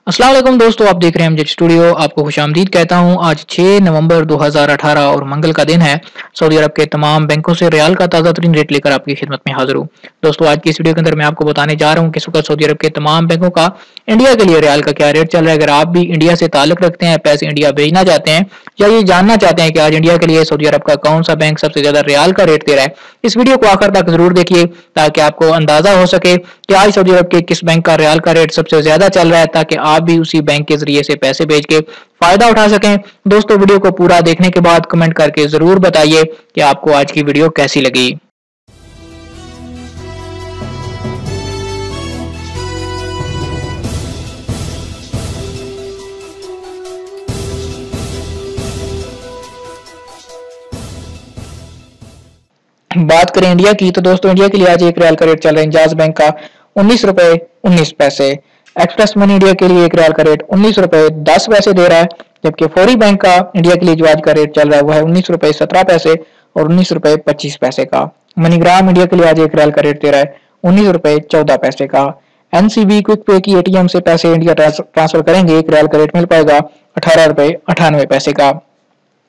अस्सलाम वालेकुम दोस्तों, आप देख रहे हैं एमजेड स्टूडियो। आपको खुशामदीद कहता हूं। आज 6 नवंबर 2018 और मंगल का दिन है। सऊदी अरब के तमाम बैंकों से रियाल का ताज़ा तरीन रेट लेकर आपकी खिदमत में हाजिर हूं। दोस्तों, आज की इस वीडियो के अंदर मैं आपको बताने जा रहा हूं कि इस वक्त सऊदी अरब के तमाम बैंकों का इंडिया के लिए रियाल का क्या रेट चल रहा है। अगर आप भी इंडिया से ताल्लुक रखते हैं, पैसे इंडिया भेजना चाहते हैं या ये जानना चाहते हैं कि आज इंडिया के लिए सऊदी अरब का कौन सा बैंक सबसे ज्यादा रियाल का रेट दे रहा है, इस वीडियो को आखिर तक जरूर देखिए ताकि आपको अंदाजा हो सके कि आज सऊदी अरब के किस बैंक का रियाल का रेट सबसे ज्यादा चल रहा है, ताकि आप भी उसी बैंक के जरिए से पैसे भेज के फायदा उठा सकें। दोस्तों, वीडियो को पूरा देखने के बाद कमेंट करके जरूर बताइए कि आपको आज की वीडियो कैसी लगी। बात करें इंडिया की, तो दोस्तों इंडिया के लिए आज एक रियाल का रेट चल रहा है इंजाज बैंक का 19 रुपए 19 पैसे। एक्सप्रेस मनी इंडिया के लिए एक रियाल का रेट 19 रुपए 10 पैसे दे रहा है, जबकि फौरी बैंक का इंडिया के लिए जो आज का रेट चल रहा है वो है 19 रुपए 17 पैसे और 19 रुपए 25 पैसे का। मनीग्राम इंडिया के लिए आज एक रियाल का रेट दे रहा है 19 रुपए 14 पैसे का। एनसीबी क्विक पे की एटीएम से पैसे इंडिया ट्रांसफर करेंगे, एक रियाल का रेट मिल पाएगा 18 रुपए 98 पैसे का।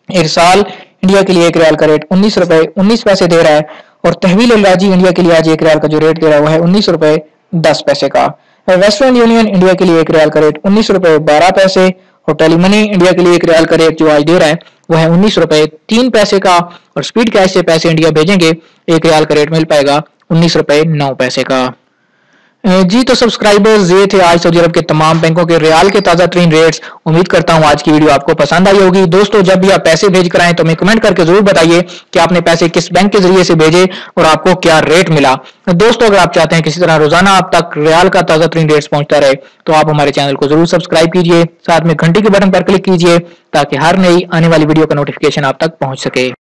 इरसाल इंडिया के लिए एक रियाल का रेट 19 रुपए 19 पैसे दे रहा है और तहवील अल राजी इंडिया के लिए आज एक रियाल का जो रेट दे रहा है वो है 19 रुपए 10 पैसे का। वेस्टर्न यूनियन इंडिया के लिए एक रियाल का रेट 19 रुपए 12 पैसे और टेलीमनी इंडिया के लिए एक रियाल का रेट जो आज दे रहा है वो है 19 रुपए 3 पैसे का। और स्पीड कैश से पैसे इंडिया भेजेंगे, एक रियाल का रेट मिल पाएगा 19 रुपए 9 पैसे का। जी तो सब्सक्राइबर्स, ये थे आज सऊदी अरब के तमाम बैंकों के रियाल के ताजा तरीन रेट्स। उम्मीद करता हूं आज की वीडियो आपको पसंद आई होगी। दोस्तों, जब भी आप पैसे भेज कर आए तो हमें कमेंट करके जरूर बताइए कि आपने पैसे किस बैंक के जरिए से भेजे और आपको क्या रेट मिला। दोस्तों, अगर आप चाहते हैं किसी तरह रोजाना आप तक रियाल का ताजा तरीन रेट्स पहुंचता रहे तो आप हमारे चैनल को जरूर सब्सक्राइब कीजिए, साथ में घंटी के बटन पर क्लिक कीजिए ताकि हर नई आने वाली वीडियो का नोटिफिकेशन आप तक पहुंच सके।